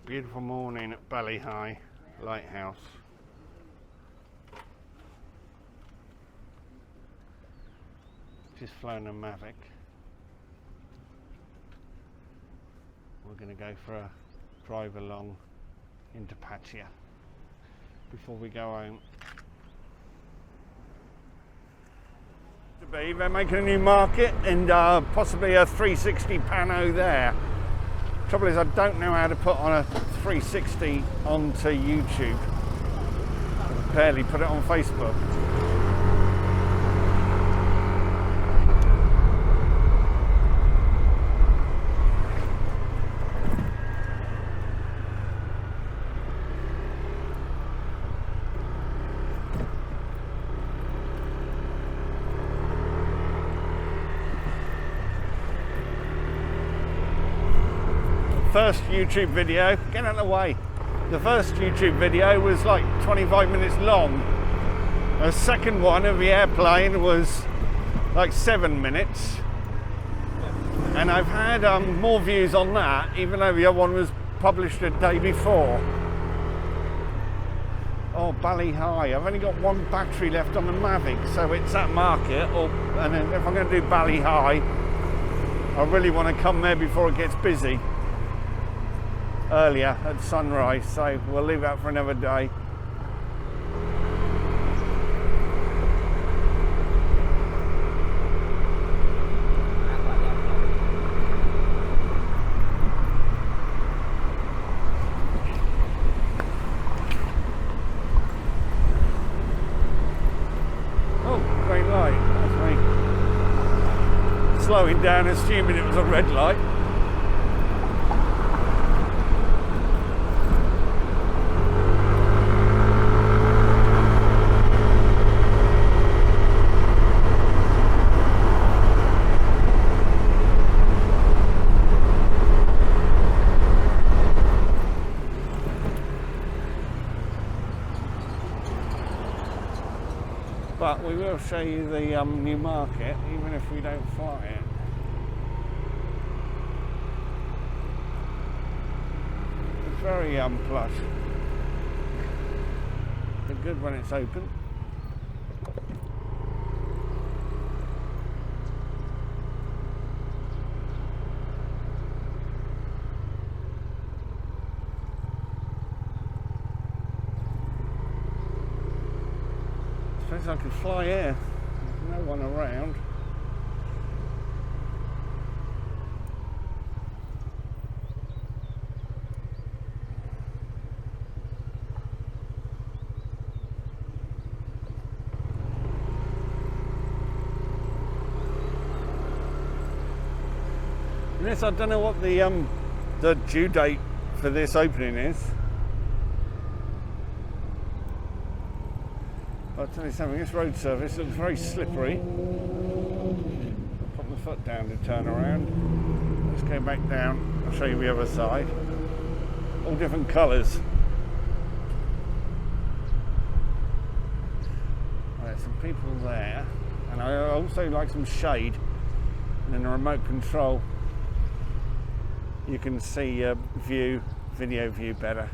Beautiful morning at Pattaya Lighthouse. Just flown a Mavic. We're going to go for a drive along into Pattaya before we go home. They're making a new market and possibly a 360 pano there. Trouble is, I don't know how to put on a 360 onto YouTube. I barely put it on Facebook. First YouTube video, get out of the way. The first YouTube video was like 25 minutes long. The second one of the airplane was like 7 minutes. And I've had more views on that, even though the other one was published a day before. Oh, Pattaya. I've only got one battery left on the Mavic, so it's at market. And then if I'm going to do Pattaya, I really want to come there before it gets busy. Earlier at sunrise, so we'll leave that for another day. Oh, green light. That's me slowing down, assuming it was a red light. But we will show you the new market, even if we don't fly it. It's very plush. It's good when it's open. I could fly here. There's no one around. And this, I don't know what the due date for this opening is. I'll tell you something, this road surface looks very slippery. Put my foot down to turn around. Let's go back down, I'll show you the other side. All different colours. There's some people there, and I also like some shade. And in the remote control, you can see video view better.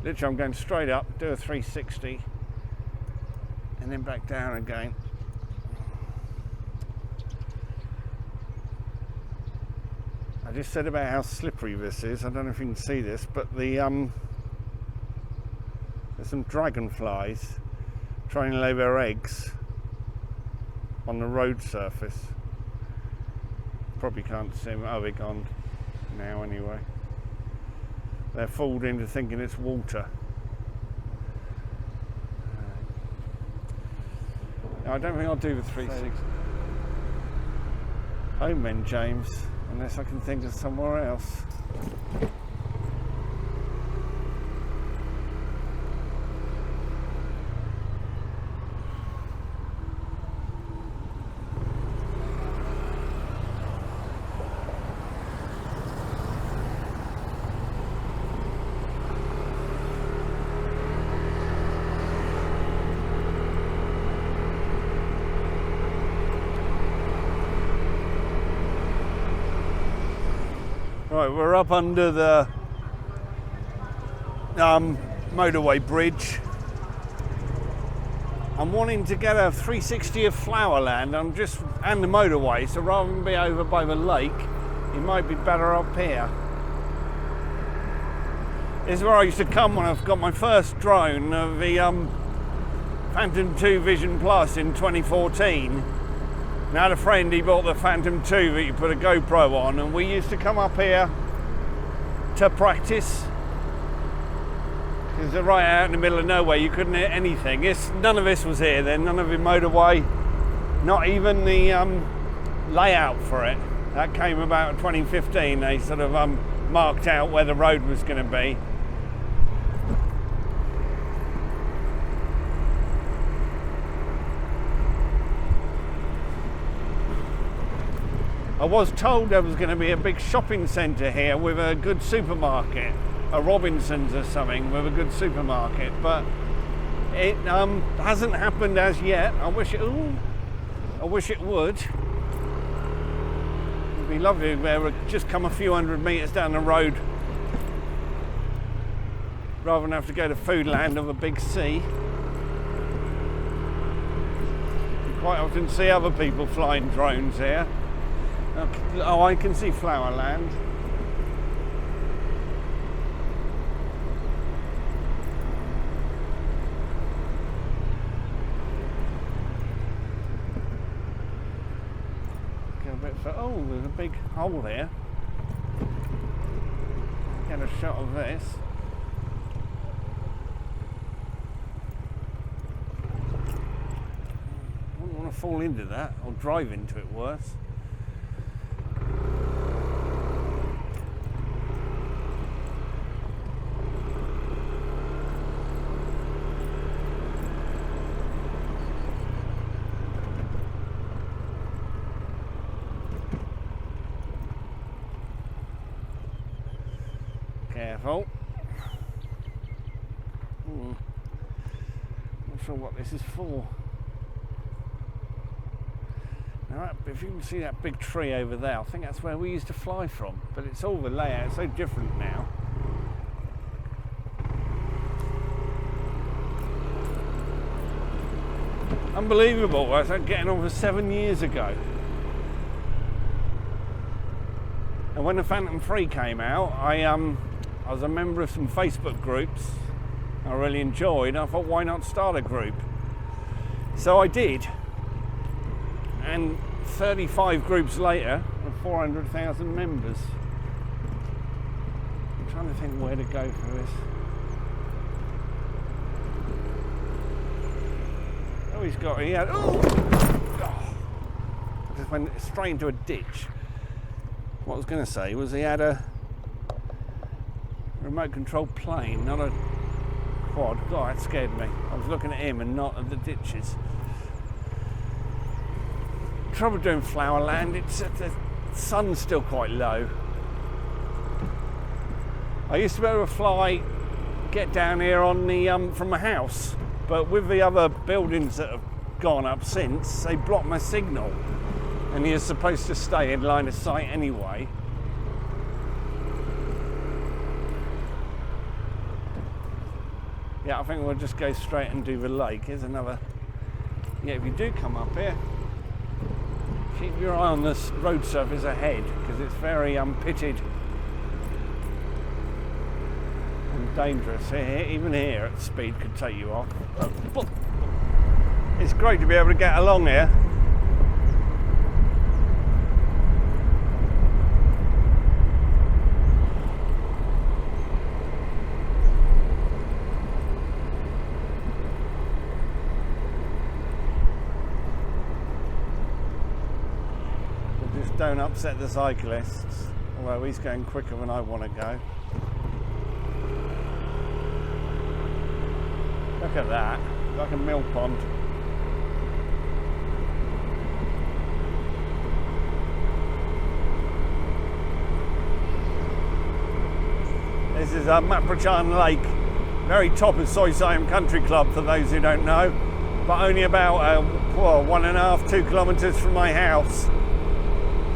Literally, I'm going straight up, do a 360. And then back down again. I just said about how slippery this is. I don't know if you can see this, but there's some dragonflies trying to lay their eggs on the road surface. Probably can't see them. Oh, they're gone now anyway. They're fooled into thinking it's water. I don't think I'll do the 360. Home then, James, unless I can think of somewhere else. Right, we're up under the motorway bridge. I'm wanting to get a 360 of Flowerland and the motorway, so rather than be over by the lake, it might be better up here. This is where I used to come when I've got my first drone of the Phantom 2 Vision Plus in 2014. And I had a friend, he bought the Phantom 2 that you put a GoPro on, and we used to come up here to practice. Because they're right out in the middle of nowhere, you couldn't hear anything. None of this was here then, none of the motorway, not even the layout for it. That came about in 2015, they sort of marked out where the road was going to be. I was told there was going to be a big shopping centre here with a good supermarket, a Robinson's or something with a good supermarket, but it hasn't happened as yet. I wish it would. It'd be lovely if they would just come a few hundred metres down the road rather than have to go to Foodland of a big sea. You quite often see other people flying drones here. Oh, I can see Flowerland. Oh, there's a big hole there. Get a shot of this. I wouldn't want to fall into that or drive into it worse. Careful. Not sure what this is for. Now, if you can see that big tree over there, I think that's where we used to fly from. But it's all the layout, it's so different now. Unbelievable, I was getting on for 7 years ago. And when the Phantom 3 came out, I was a member of some Facebook groups I really enjoyed. I thought, why not start a group? So I did. And 35 groups later, with 400,000 members. I'm trying to think where to go for this. Oh, he had, just went straight into a ditch. What I was going to say was he had a remote control plane, not a quad. God, that scared me. I was looking at him and not at the ditches. Trouble doing Flowerland, the sun's still quite low. I used to be able to get down here on the from my house, but with the other buildings that have gone up since, they blocked my signal, and you're supposed to stay in line of sight anyway. Yeah, I think we'll just go straight and do the lake. Here's another. Yeah, if you do come up here, keep your eye on this road surface ahead, because it's very pitted and dangerous. Here, even here at speed could take you off. It's great to be able to get along here. Don't upset the cyclists, although he's going quicker than I want to go. Look at that, like a mill pond. This is Maprachan Lake, very top of Soi Siam Country Club for those who don't know, but only about 1.5, 2 kilometres from my house.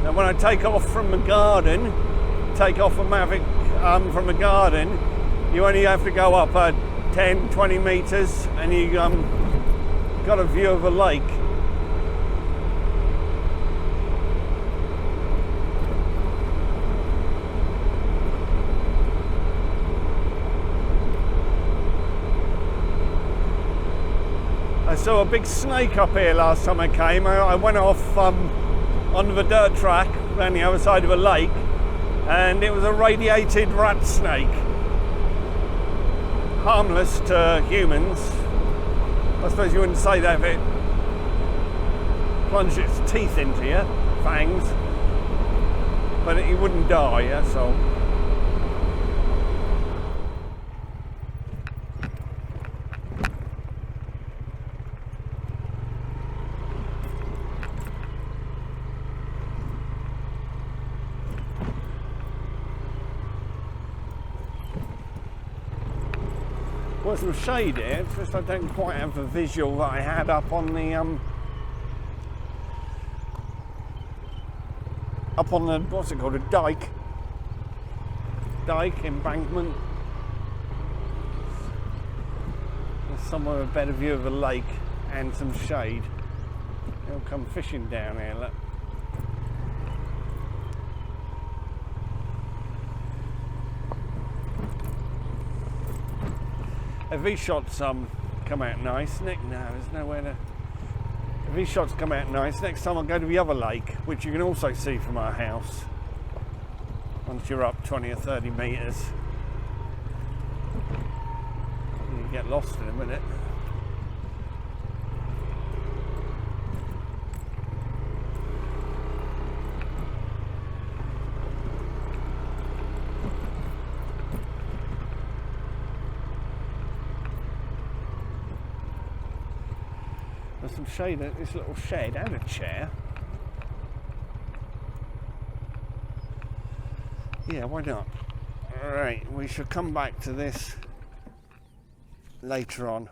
And when I take off from the garden, take off a Mavic from the garden, You only have to go up 10, 20 metres and you got a view of a lake. I saw a big snake up here last time I came. I went off onto the dirt track around the other side of a lake, and it was a radiated rat snake. Harmless to humans. I suppose you wouldn't say that if it plunged its teeth into you, fangs, but it wouldn't die, that's all. There's some shade here, it's just I don't quite have the visual that I had up on the what's it called, a dyke embankment. There's somewhere a better view of the lake and some shade. They'll come fishing down here, look. If these shots come out nice, no, there's nowhere to. If these shots come out nice, next time I'll go to the other lake, which you can also see from our house. Once you're up 20 or 30 metres, you get lost in a minute. There's some shade at this little shed and a chair. Yeah, why not? Alright, we shall come back to this later on.